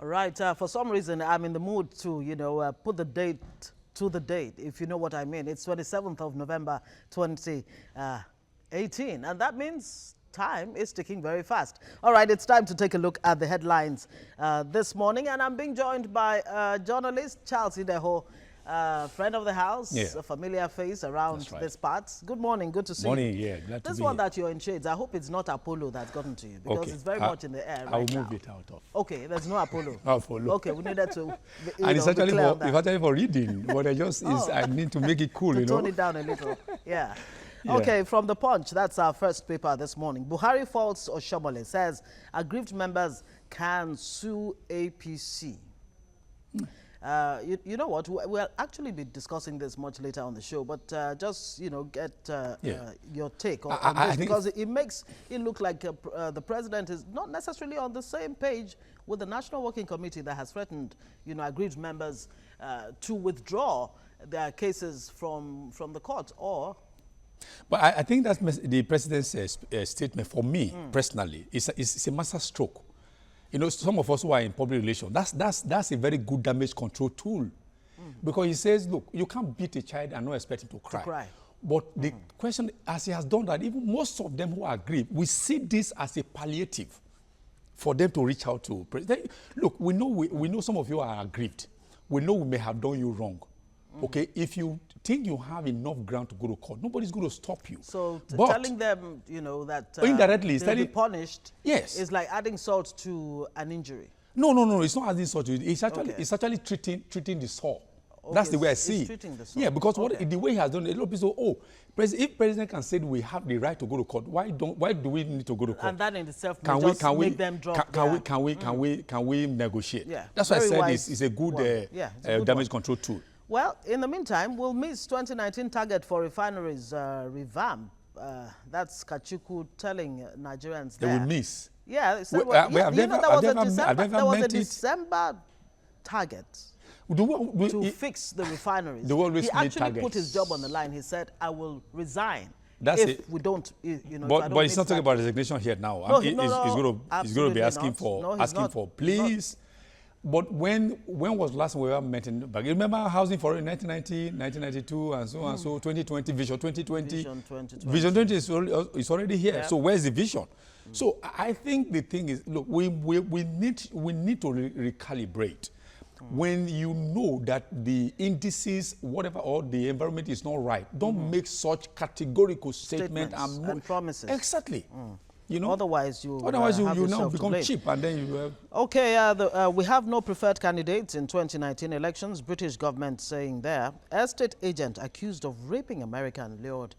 Right. For some reason, I'm in the mood to, put the date to the date, if you know what I mean. It's 27th of November, 2018. And that means time is ticking very fast. All right, it's time to take a look at the headlines this morning. And I'm being joined by journalist Charles Ideho, friend of the house, a familiar face around this part. Good morning, good to see you. Morning, yeah, glad to be This one here. that you're in shades, I hope it's not Apollo that's gotten to you, because it's very much in the air right I'll now. move it out of. Okay, there's no Apollo. Apollo. Okay, we needed to and it's actually for reading, but I need to make it cool, to tone it down a little, yeah. Okay, from The Punch, that's our first paper this morning. Buhari faults Oshomole, says aggrieved members can sue APC. You know what, we'll actually be discussing this much later on the show, but just, get your take on this, because it makes it look like the president is not necessarily on the same page with the National Working Committee that has threatened, aggrieved members to withdraw their cases from the court, or... But I think that's the president's statement for me, personally. It's a master stroke. Some of us who are in public relations, that's a very good damage control tool. Because he says, look, you can't beat a child and not expect him to cry. But the question, as he has done that, even most of them who are aggrieved, we see this as a palliative for them to reach out to president. Look, we know some of you are aggrieved. We know we may have done you wrong. Okay, if you think you have enough ground to go to court, nobody's going to stop you. So telling them, that indirectly, they'll be punished, yes, is like adding salt to an injury. No, it's not adding salt to it. It's actually treating the sore. Okay, that's the way I see it. Treating the sore. Yeah, because the way he has done it, a lot of people say, if president can say we have the right to go to court, why do we need to go to court? And that in itself can make them drop. Can we negotiate? Yeah, that's why I said it's a good damage control tool. Well, in the meantime, we'll miss 2019 target for refineries revamp. That's Kachuku telling Nigerians they will miss. Yeah, there was a December target to fix the refineries. He actually put his job on the line. He said, I will resign if we don't, But he's not talking about resignation here now. No, he's going to be asking for please. But when was the last time we ever met in back? Remember housing for 1990, 1992, and so on. So 2020, Vision 2020. Vision 2020 is already here. Yeah. So where's the vision? So I think the thing is, look, we need to recalibrate. When you know that the indices, whatever, or the environment is not right, don't make such categorical statements and promises. Exactly. Otherwise you now become cheap, and then you Okay, we have no preferred candidates in 2019 elections. British government saying there. Estate agent accused of raping American lured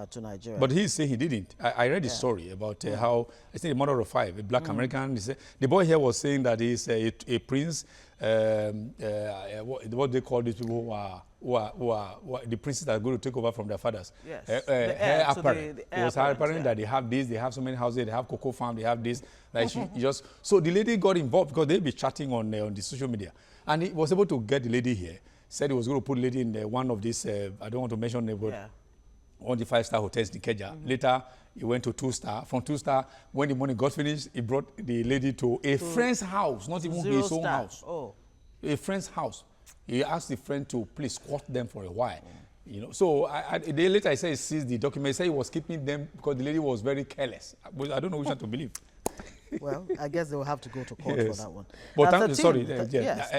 to Nigeria. But he said he didn't. I read the story about how, I think, a mother of five, a black American. The boy here was saying that he's a prince. What they call these people who are the princes that are going to take over from their fathers. Yes. Heir apparent. It was apparent that they have this, they have so many houses, they have cocoa farm, they have this. Like so the lady got involved because they'd be chatting on the social media, and he was able to get the lady here. Said he was going to put the lady in one of these. I don't want to mention name, but one of the 5-star hotels in Ikeja. Later, he went to 2-star. From 2-star, when the money got finished, he brought the lady to a friend's house, not even his own house. A friend's house. He asked the friend to please squat them for a while. So a day later, I said he seized the document. He said he was keeping them because the lady was very careless. But I don't know which one to believe. Well, I guess they will have to go to court for that one. But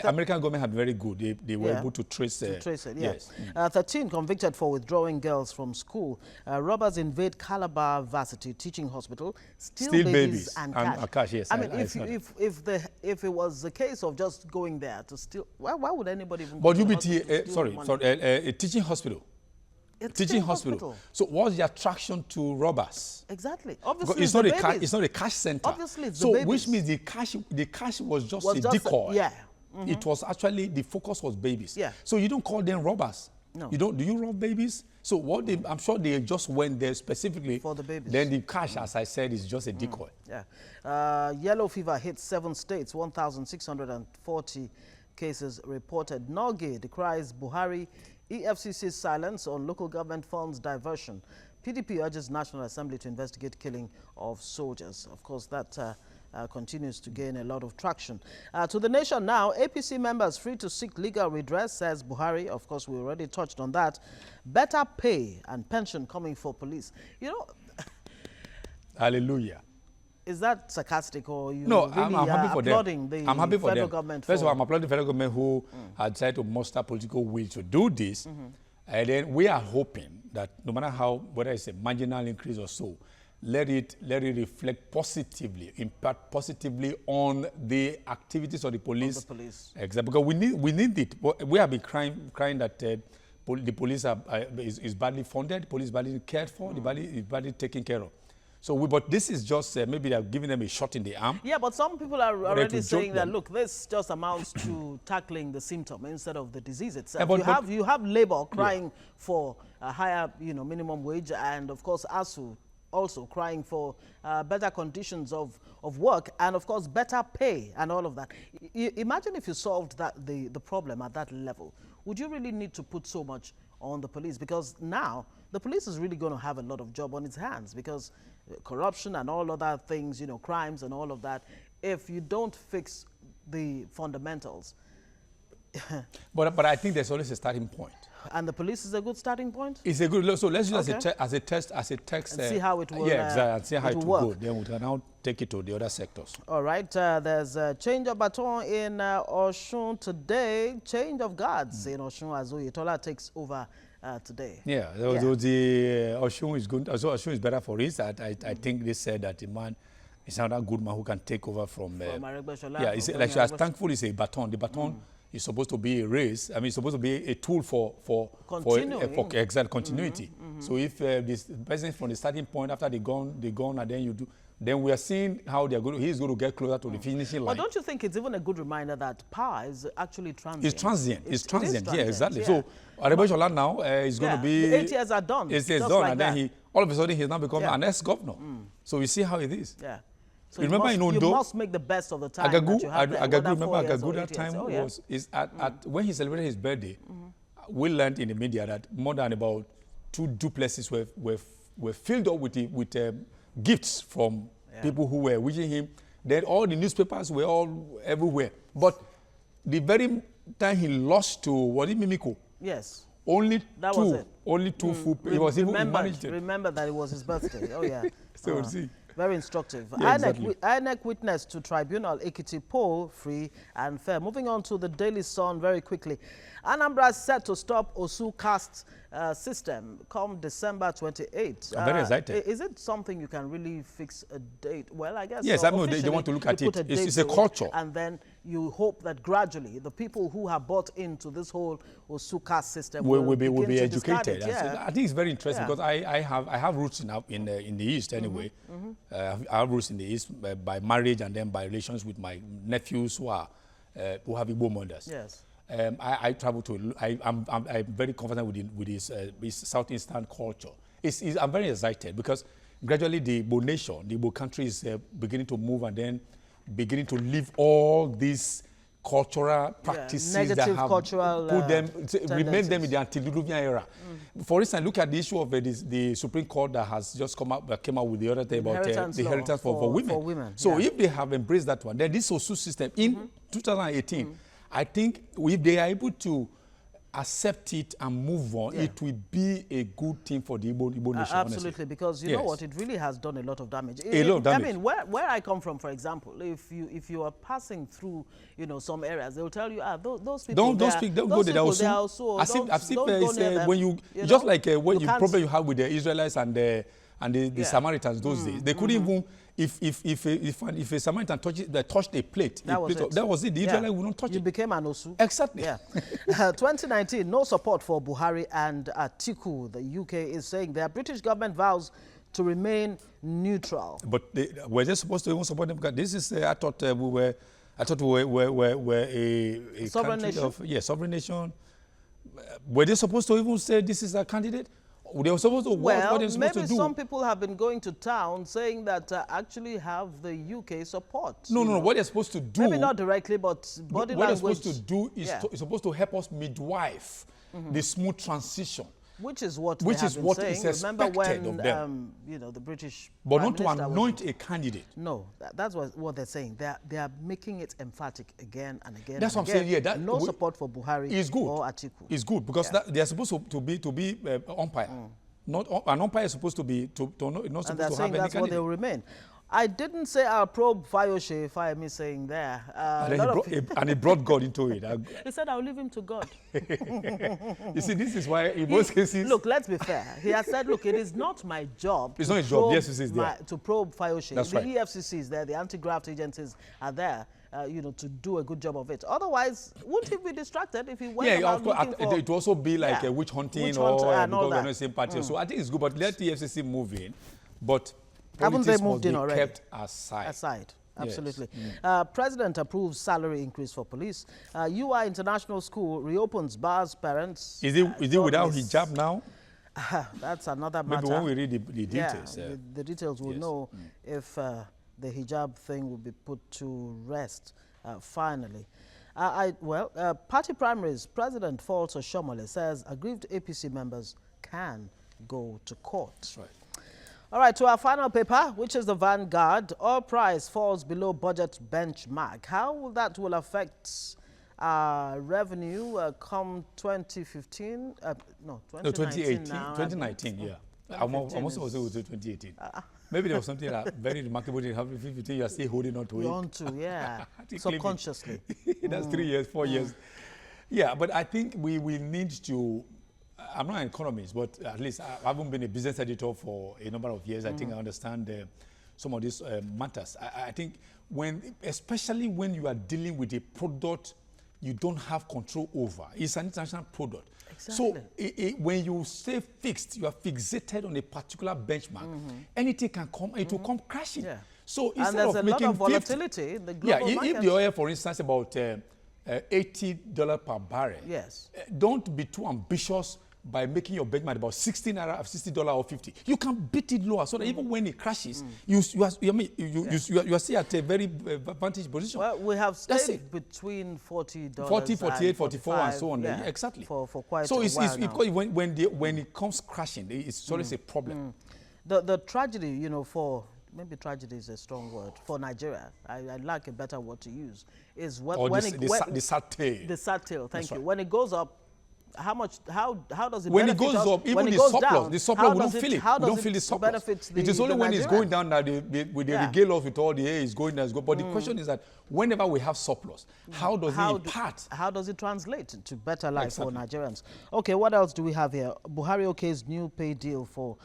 American government had very good. They were able to trace it. Yes. 13 convicted for withdrawing girls from school. Robbers invade Calabar Varsity Teaching Hospital, steal babies and cash. Yes, I mean, if it was the case of just going there to steal, why would anybody even? But a teaching hospital. Teaching hospital. So what's the attraction to robbers? Exactly. Obviously, it's not a cash center. Obviously, it's the babies. Which means the cash was just a decoy. It was actually, the focus was babies. Yeah. So you don't call them robbers. No. Do you rob babies? So I'm sure they just went there specifically for the babies. Then the cash, as I said, is just a decoy. Yellow fever hits 7 states, 1,640 cases reported. Norgay decries Buhari EFCC's silence on local government funds diversion. PDP urges National Assembly to investigate killing of soldiers. Of course, that continues to gain a lot of traction. To the nation now, APC members free to seek legal redress, says Buhari. Of course, we already touched on that. Better pay and pension coming for police. You know... Hallelujah. Is that sarcastic, or you no, really I'm happy for applauding them. the I'm happy for federal them. government? First of all, I'm applauding the federal government who had tried to muster political will to do this. And then we are hoping that no matter how, whether it's a marginal increase or so, let it reflect positively, impact positively on the activities of the police. Of the police. Exactly, because we need it. We have been crying that the police is badly funded, the police is badly cared for, the police is badly taken care of. So, but this is just maybe they're giving them a shot in the arm. Yeah, but some people are already saying that, look, this just amounts to tackling the symptom instead of the disease itself. Yeah, you have labor crying for a higher, minimum wage, and of course, ASU also crying for better conditions of work, and of course, better pay and all of that. Imagine if you solved the problem at that level. Would you really need to put so much on the police? Because now the police is really going to have a lot of job on its hands, because corruption and all other things, crimes and all of that, if you don't fix the fundamentals. but I think there's always a starting point. And the police is a good starting point? It's a good, so let's use as a test. And see how it will yeah, exactly, and see how it will work. Go. Then we can now take it to the other sectors. All right, there's a change of baton in Osun today. Change of guards in Osun as Oyetola takes over today. Yeah, the Osun is good. Also, Osun is better for it. I think they said that the man is another good man who can take over from yeah, it's like as thankful is a baton. The baton is supposed to be a race. I mean, it's supposed to be a tool for exact continuity. So if this person from the starting point, after they gone, and then you do, then we are seeing how they're going. He's going to get closer to the finishing line. But don't you think it's even a good reminder that power is actually transient? It's transient. It's transient. Yeah, exactly. Yeah. So Adebayola now is going to be. The 8 years are done. It's done, like and then he all of a sudden he's now become an ex-governor. So you see how it is. Yeah. So remember you must make the best of the time that you have there. Remember Agagu that time was when he celebrated his birthday. We learned in the media that more than about 2 duplexes were filled up with gifts from people who were wishing him. Then all the newspapers were all everywhere. But the very time he lost to Mimiko, yes, only that two, was it. Only two full. He was even managed. Remember that it was his birthday. Oh yeah. So see. Very instructive. Yeah, exactly. INEC witness to tribunal, Ekiti poll, free and fair. Moving on to the Daily Sun very quickly. Anambra set to stop Osu caste system come December 28. I'm very excited. Is it something you can really fix a date? Well, I guess. Yes, I mean, they want to look at it. It's a culture. And then you hope that gradually the people who have bought into this whole Osu caste system will be educated. Yeah. I think it's very interesting because I have roots in the East anyway. I have roots in the East by marriage and then by relations with my nephews who have Igbo mothers. Yes. I travel to. I'm very confident with his southeastern culture. I'm very excited because gradually the Igbo nation, the Igbo country is beginning to move and then beginning to leave all these cultural practices that have put them, remain them in the antediluvian era. For instance, look at the issue of the Supreme Court that has just came out with the other day about the inheritance for women. So if they have embraced that one, then this Osu system in 2018, I think if they are able to accept it and move on, it will be a good thing for the Igbo nation. Absolutely, honestly. because you know what, it really has done a lot of damage. A lot of damage. I mean, where I come from, for example, if you are passing through, some areas, they will tell you, those people don't go there. Also, when you just like when you problem you have with the Israelites and the Samaritans those days, they couldn't even. If a Samaritan touched a plate, that was it. The Israelites would not touch it. You became an Osu. Exactly. Yeah. 2019, no support for Buhari and Atiku. The UK is saying their British government vows to remain neutral. But were they supposed to even support them? Because this is, I thought we were a sovereign nation. Sovereign nation. Were they supposed to even say this is a candidate? They were supposed to what they're supposed to do. Maybe some people have been going to town saying that actually have the UK support. No. What they're supposed to do. Maybe not directly, but body language. What they're supposed to do is supposed to help us midwife the smooth transition. Which is what they have been saying. Remember when, you know, the British But not to anoint a candidate. No, that's what they're saying. They are making it emphatic again and again. That's what I'm saying. Yeah, no support for Buhari or Atiku. It's good because they are supposed to be umpire. Not an umpire is supposed to be not supposed to have any candidate. That's what they will remain. I didn't say I'll probe Fayose, Fayemi saying there. And he brought God into it. He said, I'll leave him to God. You see, this is why in most cases... Look, let's be fair. He has said, look, it is not my job. It's not a job. The FCC is there. To probe Fayose. That's right. The EFCC is there. The anti-graft agencies are there, you know, to do a good job of it. Otherwise, wouldn't he be distracted if he went of course. It would also be like a witch hunting or because we're not the same party. So I think it's good, but let the FCC move in. But haven't they moved in already? Kept aside. Absolutely. Yes. President approves salary increase for police. UI International School reopens bars parents. Is it without hijab now? That's another matter. Maybe when we read the details. Yeah, the details will know if the hijab thing will be put to rest finally. Party primaries, President Falso Shomole says aggrieved APC members can go to court. That's right. All right, to our final paper, which is the Vanguard. Oil price falls below budget benchmark. How that will affect revenue come 2015? No, 2018 now. 2019, yeah. I'm also 2018. Maybe there was something very remarkable in 2015. You are still holding on to it. On to, yeah. Subconsciously. That's 3 years, 4 years. Yeah, but I think we need to... I'm not an economist, but at least I haven't been a business editor for a number of years. I think I understand some of these matters. I think especially when you are dealing with a product you don't have control over, it's an international product. Exactly. So when you stay fixed, you are fixated on a particular benchmark, anything can come, it will come crashing. Yeah. So instead of making lot of volatility in the global market. If the oil, for instance, about $80 per barrel, yes, don't be too ambitious by making your benchmark about $60 or 50. You can beat it lower so that even when it crashes, you are still at a very advantage position. Well, we have stayed between $40, 40, 48, 44, and so on. Yeah. Exactly. For quite so a while now. Because when it comes crashing, it's always a problem. The tragedy, you know, maybe tragedy is a strong word for Nigeria. I like a better word to use. Is the sad tail. The sad tail. Thank you. When it goes up, how does it when it goes up, even the surplus, we don't feel it. We don't feel the surplus. It is only when it's going down that with the regale of it all, the air is going down. But the question is that whenever we have surplus, how does it impact? How does it translate to better life for Nigerians? Okay, what else do we have here? Buhari okay's new pay deal for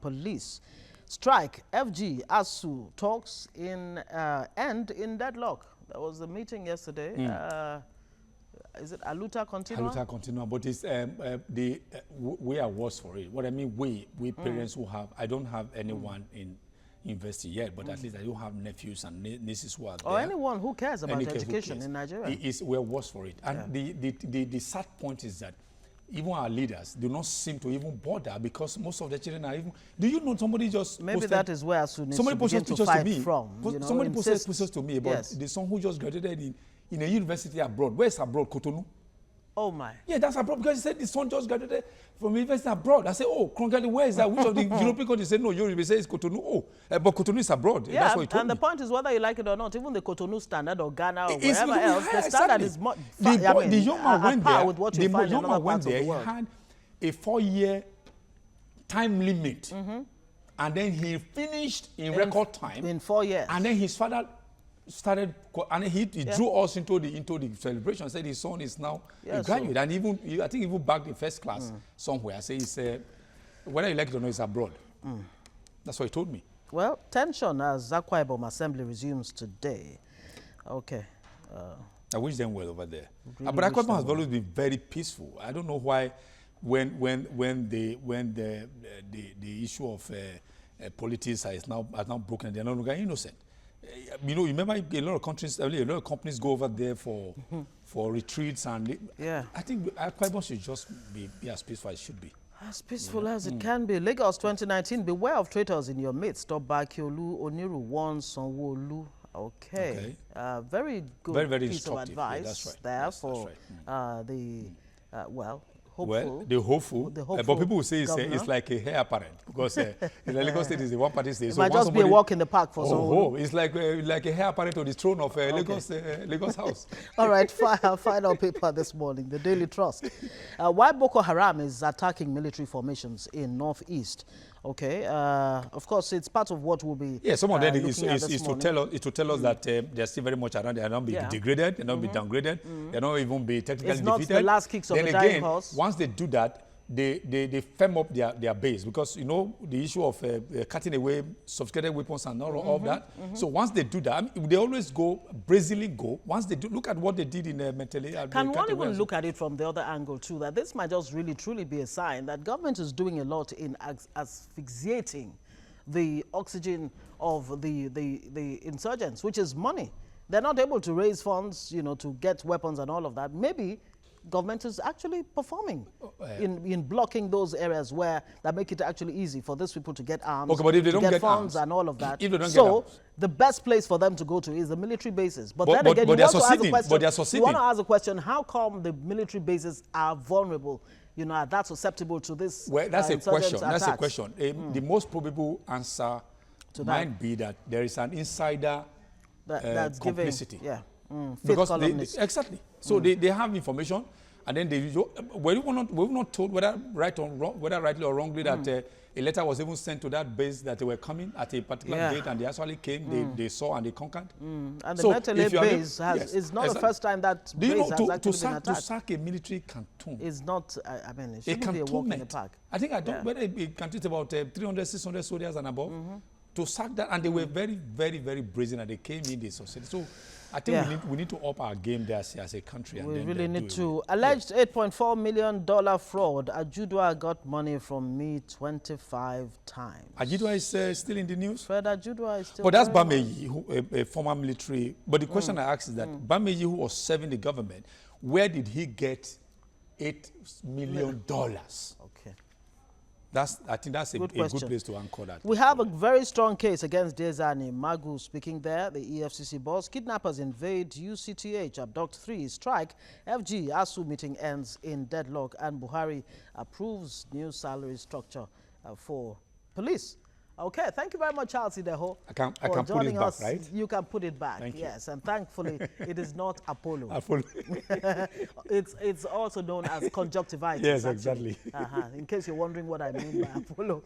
police. Strike, FG, ASU talks end in deadlock. There was a meeting yesterday. Is it Aluta Continua? Aluta Continua, but it's we are worse for it. What I mean, we parents who have, I don't have anyone in university yet, but at least I do have nephews and nieces who are there. Or anyone who cares about education in Nigeria. We're worse for it. And the sad point is that even our leaders do not seem to even bother because most of the children are even... Do you know somebody just Maybe posted, that is where ASU needs to begin to fight from. Somebody posted pictures to me about the son who just graduated in a university abroad. Where's abroad? Cotonou? Oh my. Yeah, that's abroad because he said the son just graduated from university abroad. I said, oh, concretely, where is that? Which of the European countries said, no, Europe says Cotonou. Oh, but Cotonou is abroad. Yeah, that's what he told me. The point is whether you like it or not, even the Cotonou standard or Ghana or wherever else, the standard exactly. is much the young man went there. With what you find in other parts of the world. He had a 4-year time limit. And then he finished in record time. In 4 years. And then his father started, and he drew us into the celebration. Said his son is now a graduate, and even I think even back in first class somewhere. I say he's whether you like it or not, he's abroad. That's what he told me. Well, tension as Akwa Ibom Assembly resumes today. Okay. I wish them well over there. But Akwa Ibom has always been very peaceful. I don't know why when the issue of politics has now broken, they're no longer innocent. You know, remember a lot of countries, a lot of companies go over there for retreats and I think Akwa Ibom should just be as peaceful as it should be. As peaceful as it can be. Lagos 2019, beware of traitors in your midst. Stop Bakiolu, Oniru warns Sanwo-Olu. Okay. Very good very piece of advice there for hopeful. Well, the hopeful. But people will say it's like a heir apparent because Lagos State is the one-party state. It might just be a walk in the park for someone. It's like a heir apparent to the throne of Lagos House. All right, final paper this morning, the Daily Trust. Why Boko Haram is attacking military formations in northeast. Okay, of course, it's part of what will be. Yeah, some of them is to tell us that they're still very much around. They're not being degraded. They're not being downgraded. They're not even be technically defeated. It's not the last kicks of the dying horse. Once they do that, they firm up their base because, you know, the issue of cutting away sophisticated weapons and all of that. So once they do that, I mean, they always brazenly go. Once they do, look at what they did in mentally. Can one even look at it from the other angle too, that this might just really truly be a sign that government is doing a lot in asphyxiating the oxygen of the insurgents, which is money. They're not able to raise funds, you know, to get weapons and all of that. Maybe government is actually performing in blocking those areas that make it actually easy for these people to get arms, but if they don't get funds arms, and all of that. If they don't so get arms, the best place for them to go to is the military bases. But then again, you want to ask a question, how come the military bases are vulnerable, you know, that's susceptible to this? Well, that's a question. That's a question. The most probable answer might be that there is an insider that's complicity. Giving, because exactly. So they have information, and then we've not told whether rightly or wrongly that a letter was even sent to that base that they were coming at a particular date, and they actually came. They saw and they conquered. And the Metele base is not the first time that base has actually been attacked. To sack a military canton is not. I mean, it shouldn't be a walk in the park. I think whether it contains about 300, 600 soldiers and above. To sack that, and they were very, very, very brazen, and they came in the society. So I think we need to up our game there as a country. We really need to. Alleged $8.4 million fraud. Ajudua got money from me 25 times. Ajudua is still in the news? Fred Ajudua is still. But that's Bameyi, a former military. But the question I ask is that Bameyi, who was serving the government, where did he get $8 million? Okay. I think that's a good place to anchor that. We have a very strong case against Dezani Magu speaking there, the EFCC boss. Kidnappers invade UCTH, abduct 3, strike. FG ASU meeting ends in deadlock, and Buhari approves new salary structure for police. Okay, thank you very much, Charles Ideho. I can put it back, right? You can put it back, Thank you. Yes. And thankfully, it is not Apollo. Apollo. It's also known as conjunctivitis. Yes, actually. Exactly. In case you're wondering what I mean by Apollo.